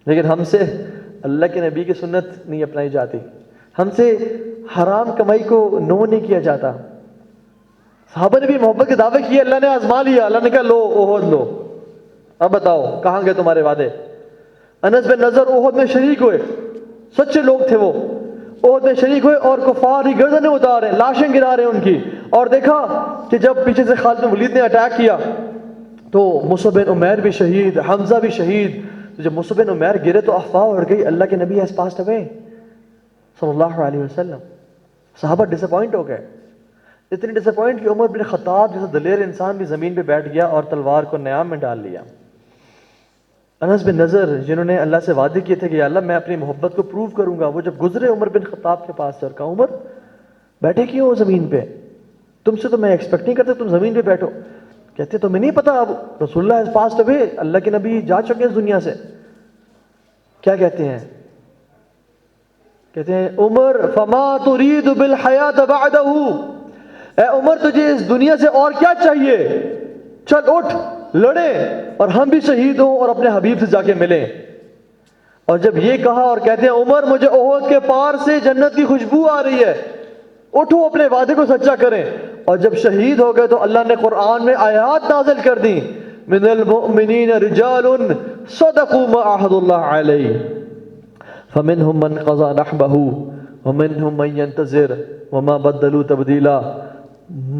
لیکن ہم سے اللہ کے نبی کی سنت نہیں اپنائی جاتی، ہم سے حرام کمائی کو نو نہیں کیا جاتا۔ صحابہ نے بھی محبت کے دعوے کیے، اللہ نے آزما لیا، اللہ نے کہا لو احد لو، اب بتاؤ کہاں گئے تمہارے وعدے؟ انس بن نضر احد میں شریک ہوئے، سچے لوگ تھے وہ، احد میں شریک ہوئے اور کفار کی گردنیں اتار رہے ہیں، لاشیں گرا رہے ہیں ان کی، اور دیکھا کہ جب پیچھے سے خالد بن ولید نے اٹیک کیا تو مصعب بن عمیر بھی شہید، حمزہ بھی شہید۔ تو جب مصعب بن عمیر گرے تو افواہ اڑ گئی اللہ کے نبی ہیز پاسڈ اوے صلی اللہ علیہ وسلم۔ صحابہ ڈس اپوائنٹ ہو گئے، اتنی ڈس اپوائنٹ کہ عمر بن خطاب جیسا دلیر انسان بھی زمین پہ بیٹھ گیا اور تلوار کو نیام میں ڈال لیا۔ انس بن نضر جنہوں نے اللہ سے وعدے کیے تھے کہ یا اللہ میں اپنی محبت کو پروو کروں گا، وہ جب گزرے عمر بن خطاب کے پاس سے اور کہا عمر بیٹھے کیوں ہو زمین پہ؟ تم سے تو میں ایکسپیکٹ نہیں کرتا تم زمین پہ بیٹھو۔ کہتے تمہیں نہیں پتا اب رسول اللہ has passed away، اللہ کے نبی جا چکے اس دنیا سے۔ کیا کہتے ہیں؟ کہتے ہیں عمر فما تريد بالحیاة بعدہ، اے عمر تجھے اس دنیا سے اور کیا چاہیے؟ چل اٹھ لڑیں اور ہم بھی شہید ہوں اور اپنے حبیب سے جا کے ملیں۔ اور جب یہ کہا اور کہتے ہیں عمر مجھے احد کے پار سے جنت کی خوشبو آ رہی ہے، اٹھو اپنے وعدے کو سچا کریں۔ اور جب شہید ہو گئے تو اللہ نے قرآن میں آیات نازل کر دی، من المؤمنین رجال صدقوا ما عاهدوا الله علیہ فمنهم من قضى نحبه ومنهم من ينتظر وما بدلوا تبدیلا۔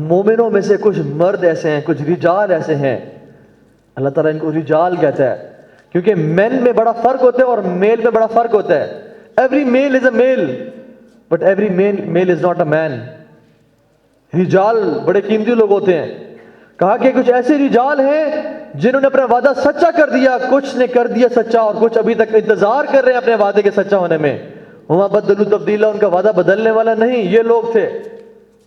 مومنوں میں سے کچھ مرد ایسے ہیں، کچھ رجال ایسے ہیں، اللہ تعالیٰ ان کو رجال کہتا ہے کیونکہ مین میں بڑا فرق ہوتا ہے اور میل میں بڑا فرق ہوتا ہے۔ Every male is a male but every male is not a man. رجال بڑے قیمتی لوگ ہوتے ہیں، کہا کہ کچھ ایسے رجال ہیں جنہوں نے اپنا وعدہ سچا کر دیا، کچھ نے کر دیا سچا اور کچھ ابھی تک انتظار کر رہے ہیں اپنے وعدے کے سچا ہونے میں۔ وما بدلوا تبدیلا، ان کا وعدہ بدلنے والا نہیں، یہ لوگ تھے۔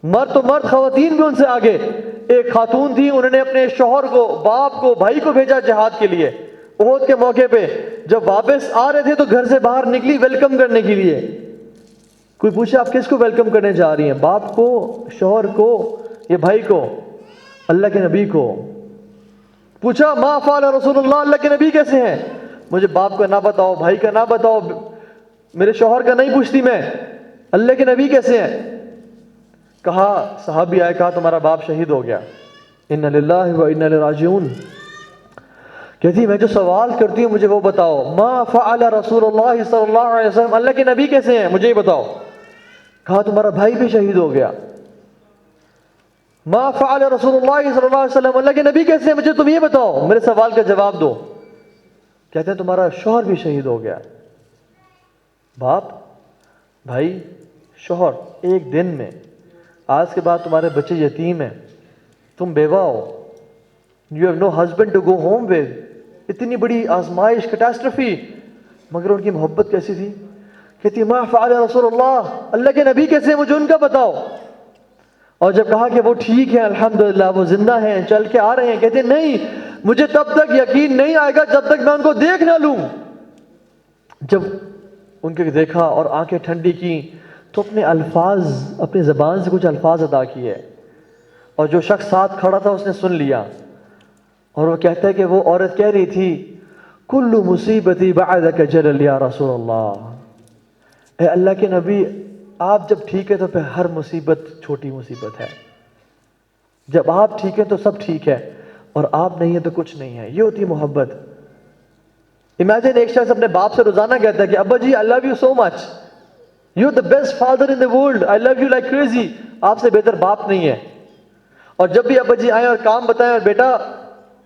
مرد تو مرد، خواتین بھی ان سے آگے۔ ایک خاتون تھی، انہوں نے اپنے شوہر کو، باپ کو، بھائی کو بھیجا جہاد کے لیے۔ احد کے موقع پہ جب واپس آ رہے تھے تو گھر سے باہر نکلی ویلکم کرنے کے لیے۔ کوئی پوچھے آپ کس کو ویلکم کرنے جا رہی ہیں؟ باپ کو، شوہر کو، یا بھائی کو؟ اللہ کے نبی کو۔ پوچھا ما فعل رسول اللہ، اللہ کے نبی کیسے ہیں؟ مجھے باپ کا نہ بتاؤ، بھائی کا نہ بتاؤ، میرے شوہر کا نہیں پوچھتی میں، اللہ کے نبی کیسے ہیں؟ کہا صحابی آئے، کہا تمہارا باپ شہید ہو گیا، انا للہ و انا الیہ راجعون۔ کہتی میں جو سوال کرتی ہوں مجھے وہ بتاؤ، ما فعل رسول اللہ صلی اللہ علیہ وسلم، اللہ کے نبی کیسے ہیں مجھے یہ بتاؤ۔ کہا تمہارا بھائی بھی شہید ہو گیا۔ ما فعل رسول اللہ صلی اللہ علیہ وسلم، اللہ کے نبی کیسے ہیں مجھے تم یہ بتاؤ، میرے سوال کا جواب دو۔ کہتے ہیں تمہارا شوہر بھی شہید ہو گیا۔ باپ، بھائی، شوہر ایک دن میں، آج کے بعد تمہارے بچے یتیم ہیں، تم بیوہ ہو، you have no husband to go home with, اتنی بڑی آزمائش، کیٹاسٹرفی، مگر ان کی محبت کیسی تھی؟ کہتی ما فعل رسول اللہ، اللہ کے نبی کیسے ہیں مجھے ان کا بتاؤ۔ اور جب کہا کہ وہ ٹھیک ہے الحمدللہ، وہ زندہ ہیں، چل کے آ رہے ہیں، کہتے نہیں مجھے تب تک یقین نہیں آئے گا جب تک میں ان کو دیکھ نہ لوں۔ جب ان کے دیکھا اور آنکھیں ٹھنڈی کی تو اپنے الفاظ، اپنی زبان سے کچھ الفاظ ادا کیے، اور جو شخص ساتھ کھڑا تھا اس نے سن لیا، اور وہ کہتا ہے کہ وہ عورت کہہ رہی تھی کل مصیبتی بعدک جلل یا رسول اللہ، اے اللہ کے نبی آپ جب ٹھیک ہے تو پھر ہر مصیبت چھوٹی مصیبت ہے، جب آپ ٹھیک ہے تو سب ٹھیک ہے، اور آپ نہیں ہے تو کچھ نہیں ہے۔ یہ ہوتی ہے محبت۔ امیجن ایک شخص اپنے باپ سے روزانہ کہتا ہے کہ ابا جی I love you so much, you the best father in the world, I love you like crazy, آپ سے بہتر باپ نہیں ہے۔ اور جب بھی ابا جی آئیں اور کام بتائیں اور بیٹا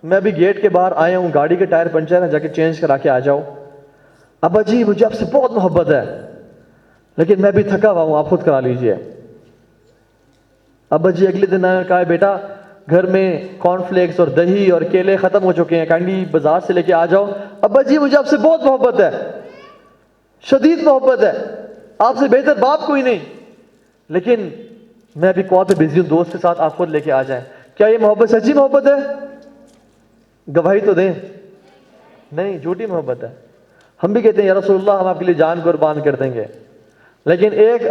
میں بھی گیٹ کے باہر آیا ہوں، گاڑی کے ٹائر پنچر ہے، جا کے چینج کرا کے آ جاؤ، ابا جی مجھے آپ سے بہت محبت ہے لیکن میں بھی تھکا ہوا ہوں، آپ خود کرا لیجئے۔ ابا جی اگلے دن آئے، کہا بیٹا گھر میں کارن فلیکس اور دہی اور کیلے ختم ہو چکے ہیں، کینڈی بازار سے لے کے آ جاؤ، ابا جی مجھے آپ سے بہت محبت ہے، شدید محبت ہے، آپ سے بہتر باپ کوئی نہیں، لیکن میں ابھی کال پہ بزی ہوں، دوست کے ساتھ آپ خود لے کے آ جائیں۔ کیا یہ محبت سچی محبت ہے؟ گواہی تو دیں، نہیں، جھوٹی محبت ہے۔ ہم بھی کہتے ہیں یا رسول اللہ ہم آپ کے لیے جان قربان کر دیں گے، لیکن ایک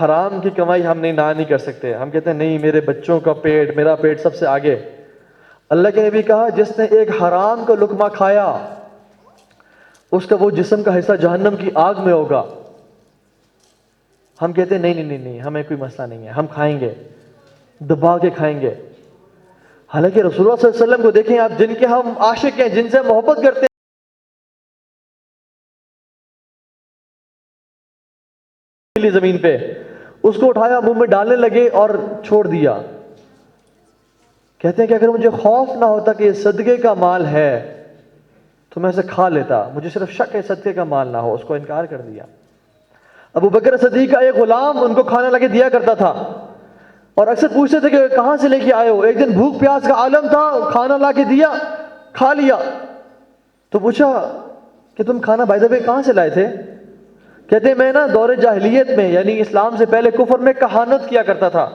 حرام کی کمائی ہم نہیں کر سکتے۔ ہم کہتے ہیں نہیں، میرے بچوں کا پیٹ، میرا پیٹ سب سے آگے۔ اللہ کے نبی کہا جس نے ایک حرام کا لقمہ کھایا اس کا وہ جسم کا حصہ جہنم کی آگ میں ہوگا. ہم کہتے ہیں نہیں نہیں نہیں، ہمیں کوئی مسئلہ نہیں ہے، ہم کھائیں گے، دبا کے کھائیں گے. حالانکہ رسول اللہ صلی اللہ علیہ وسلم کو دیکھیں آپ، جن کے ہم عاشق ہیں، جن سے محبت کرتے ہیں زمین پہ، اس کو اٹھایا منہ میں ڈالنے لگے اور چھوڑ دیا. کہتے ہیں کہ اگر مجھے خوف نہ ہوتا کہ یہ صدقے کا مال ہے تو میں اسے کھا لیتا، مجھے صرف شک ہے صدقے کا مال نہ ہو. اس کو انکار کر دیا. ابو بکر صدیق کا ایک غلام ان کو کھانا لا کے دیا کرتا تھا، اور اکثر پوچھتے تھے کہ کہاں سے لے کے آئے ہو. ایک دن بھوک پیاس کا عالم تھا، کھانا لا کے دیا، کھا لیا. تو پوچھا کہ تم کھانا بائی دا وے کہاں سے لائے تھے؟ کہتے ہیں میں نا دور جاہلیت میں، یعنی اسلام سے پہلے کفر میں کہانت کیا کرتا تھا.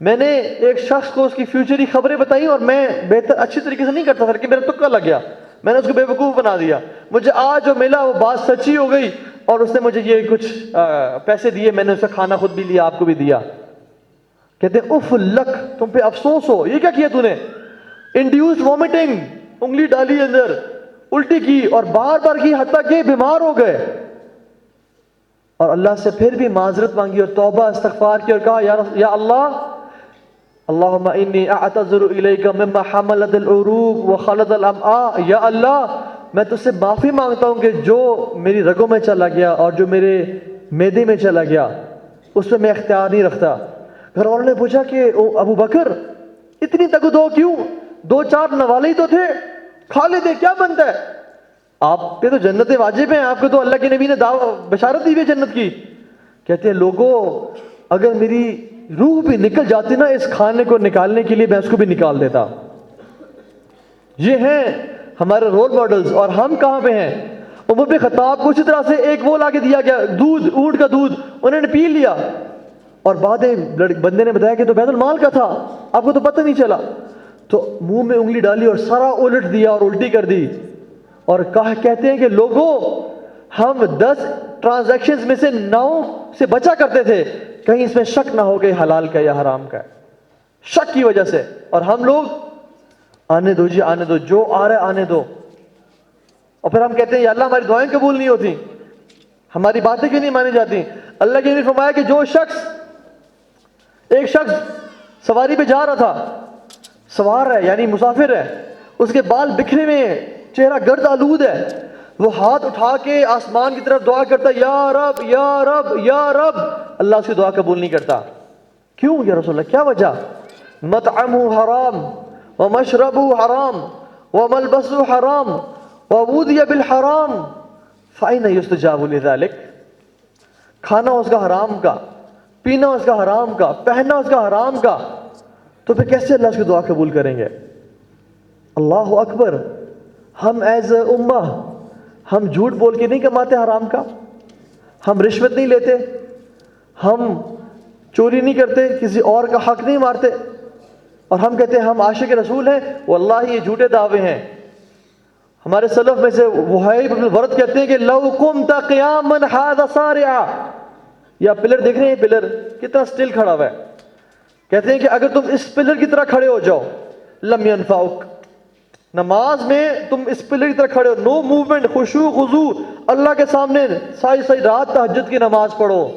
میں نے ایک شخص کو اس کی فیوچری خبریں بتائیں اور میں بہتر اچھی طریقے سے نہیں کرتا تھا کہ میرا تکا لگ گیا، میں نے اس کو بے وقوف بنا دیا. مجھے آج جو ملا وہ بات سچی ہو گئی اور اس نے مجھے یہ کچھ پیسے دیے، میں نے اس کا کھانا خود بھی لیا، آپ کو بھی دیا. کہتے ہیں اف لک، تم پہ افسوس ہو، یہ کیا کیا تو نے؟ انڈیوسڈ وومٹنگ، انگلی ڈالی اندر، الٹی کی اور بار بار کی، حتیٰ کہ بیمار ہو گئے. اور اللہ سے پھر بھی معذرت مانگی اور توبہ استغفار کی اور کہا یا اللہ، اللہم انی اعتذر الیک مما حملت العروق وخلط الامعاء، یا اللہ میں تجھ سے معافی مانگتا ہوں کہ جو میری رگوں میں چلا گیا اور جو میرے معدے میں چلا گیا اس پہ میں اختیار نہیں رکھتا. گھر والوں نے پوچھا کہ ابو بکر اتنی تگدو کیوں؟ 2-4 نوالے ہی تو تھے، کھا لیتے، کیا بنتا ہے؟ آپ پہ تو جنت واجب ہیں، آپ کو تو اللہ کے نبی نے بشارت دی ہے جنت کی. کہتے ہیں لوگوں اگر میری روح بھی نکل جاتی نا اس کھانے کو نکالنے کے لیے، میں اس کو بھی نکال دیتا. یہ ہیں ہمارے رول ماڈلز. اور ہم کہاں پہ ہیں؟ عمر بن خطاب کو اسی طرح سے ایک وہ لا کے دیا گیا، دودھ، اونٹ کا دودھ، انہوں نے پی لیا اور بعد بندے نے بتایا کہ تو بیت المال کا تھا، آپ کو تو پتہ نہیں چلا. تو منہ میں انگلی ڈالی اور سارا الٹ دیا اور الٹی کر دی. اور کہتے ہیں کہ لوگوں ہم 10 ٹرانزیکشنز میں سے 9 سے بچا کرتے تھے کہیں اس میں شک نہ ہو کہ حلال کا یا حرام کا ہے، شک کی وجہ سے. اور ہم لوگ آنے دو جی، آنے دو، جو آ رہا ہے آنے دو. اور پھر ہم کہتے ہیں یا اللہ ہماری دعائیں قبول نہیں ہوتی، ہماری باتیں کیوں نہیں مانی جاتی؟ اللہ کے نے فرمایا کہ جو ایک شخص سواری پہ جا رہا تھا، سوار ہے یعنی مسافر ہے، اس کے بال بکھرے ہوئے ہیں، چہرہ گرد آلود ہے، وہ ہاتھ اٹھا کے آسمان کی طرف دعا کرتا یا رب یا رب یا رب. اللہ اس کی دعا قبول نہیں کرتا. کیوں یا رسول اللہ، کیا وجہ؟ مطعمہ حرام ومشربہ حرام وملبسہ حرام وغذی بالحرام فأین یستجاب لذلک. کھانا اس کا حرام کا، پینا اس کا حرام کا، پہننا اس کا حرام کا، تو پھر کیسے اللہ اس کی دعا قبول کریں گے؟ اللہ اکبر. ہم ایز اے امہ ہم جھوٹ بول کے نہیں کماتے حرام کا، ہم رشوت نہیں لیتے، ہم چوری نہیں کرتے، کسی اور کا حق نہیں مارتے، اور ہم کہتے ہیں ہم عاشق رسول ہیں. واللہ یہ جھوٹے دعوے ہیں. ہمارے سلف میں سے وہیب بن الورد کہتے ہیں کہ لو قمت قیاما ھذا صارعا، یا پلر دیکھ رہے ہیں، پلر کتنا سٹل کھڑا ہوا ہے. کہتے ہیں کہ اگر تم اس پلر کی طرح کھڑے ہو جاؤ، لم ينفعک، نماز میں تم اس پلر کی طرح کھڑے ہو، نو موومنٹ، خشوع خضوع اللہ کے سامنے، ساری رات تہجد کی نماز پڑھو،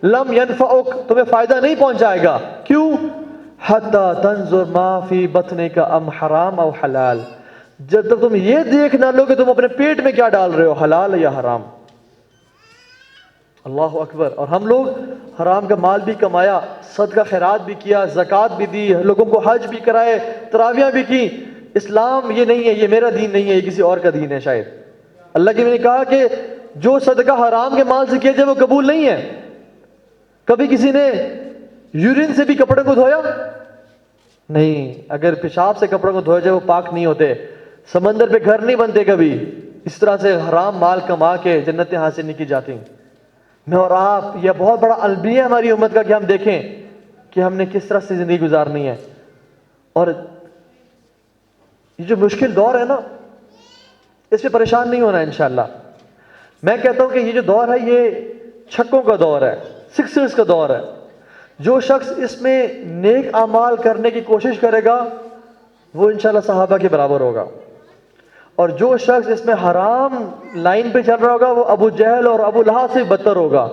لم ينفعک، تمہیں فائدہ نہیں پہنچائے گا. کیوں؟ حتی تنظر ما فی بطنک ام حرام او حلال، جب تک تم یہ دیکھ نہ لو کہ تم اپنے پیٹ میں کیا ڈال رہے ہو، حلال یا حرام. اللہ اکبر. اور ہم لوگ حرام کا مال بھی کمایا، صدقہ خیرات بھی کیا، زکوٰۃ بھی دی، لوگوں کو حج بھی کرائے، تراویح بھی کی. اسلام یہ نہیں ہے، یہ میرا دین نہیں ہے، یہ کسی اور کا دین ہے شاید. اللہ کے نے کہا کہ جو صدقہ حرام کے مال سے کیا جائے وہ قبول نہیں ہے. کبھی کسی نے یورین سے بھی کپڑے کو دھویا؟ نہیں. اگر پیشاب سے کپڑوں کو دھویا جائے وہ پاک نہیں ہوتے. سمندر پہ گھر نہیں بنتے کبھی. اس طرح سے حرام مال کما کے جنتیں حاصل نہیں کی جاتی. میں اور آپ، یہ بہت بڑا المیہ ہے ہماری امت کا کہ ہم دیکھیں کہ ہم نے کس طرح سے زندگی گزارنی ہے. اور یہ جو مشکل دور ہے نا، اس پہ پریشان نہیں ہونا انشاءاللہ. میں کہتا ہوں کہ یہ جو دور ہے یہ چھکوں کا دور ہے، سکسرز کا دور ہے. جو شخص اس میں نیک اعمال کرنے کی کوشش کرے گا وہ انشاءاللہ صحابہ کے برابر ہوگا. اور جو شخص اس میں حرام لائن پہ چل رہا ہوگا وہ ابو جہل اور ابو لہب سے بدتر ہوگا.